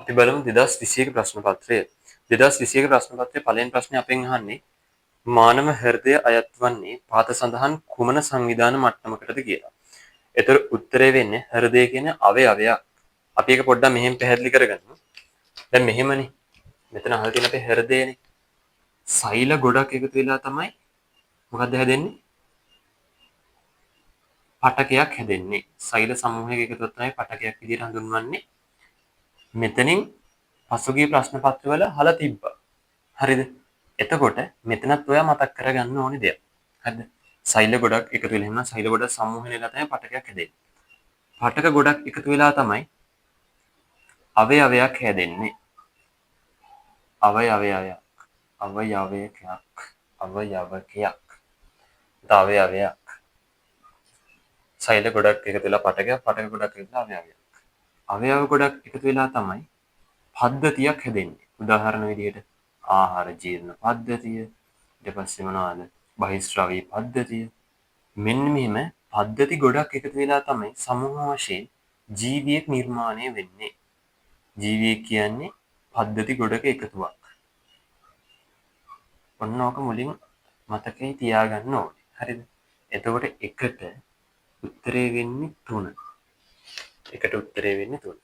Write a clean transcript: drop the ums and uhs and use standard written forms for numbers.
අපි බලමු 2021 ප්‍රශ්න පත්‍රය. 2021 ප්‍රශ්න පත්‍රයේ පළවෙනි ප්‍රශ්නේ අපෙන් අහන්නේ මානව හෘදය අයත් වන්නේ පාත සඳහන් කුමන සංවිධාන මට්ටමකටද කියලා. ඒතර උත්තරේ වෙන්නේ හෘදය කියන අවයවයක්. අපි ඒක පොඩ්ඩක් මෙහෙම පැහැදිලි කරගමු. දැන් මෙහෙමනේ. මෙතන අහලා තියෙන අපේ හෘදයනේ. සෛල ගොඩක් එකතු වෙලා තමයි මොකද්ද හැදෙන්නේ? පටකයක් හැදෙන්නේ. සෛල සමූහයක එකතුවක් තමයි පටකයක් විදිහට හඳුන්වන්නේ. මෙතනින් පසුගිය ප්‍රශ්න පත්‍රවල අහලා තිබ්බා. හරිද? එතකොට මෙතනත් ඔයා මතක් කරගන්න ඕනේ දෙයක්. හරිද? සෛල ගොඩක් එකතු වෙලා එහෙනම් සෛල ගොඩක් සමූහයලා තමයි පටකයක් හැදෙන්නේ. පටක ගොඩක් එකතු වෙලා තමයි අවයවයක් හැදෙන්නේ. අවයවයක්. සෛල ගොඩක් එකතු වෙලා පටකයක්, පටක ගොඩක් එකතු වෙලා අවයවයක්. අවයව ගොඩක් එකතු වෙලා තමයි පද්ධතියක් හැදෙන්නේ. උදාහරණ විදිහට ආහාර ජීර්ණ පද්ධතිය, ඊට පස්සේ මොනවාද? බහිස්රාවී පද්ධතිය. මෙන්න මෙහෙම පද්ධති ගොඩක් එකතු වෙලා තමයි සමූහ වශයෙන් ජීවියෙක් නිර්මාණය වෙන්නේ. ජීවියෙක් කියන්නේ පද්ධති ගොඩක එකතුවක්. ඔන්න ඕක මුලින් මතකේ තියාගන්න ඕනේ. හරිද? එතකොට එකට උත්තරේ වෙන්නේ 3. එකට උත්තරේ වෙන්නේ 3.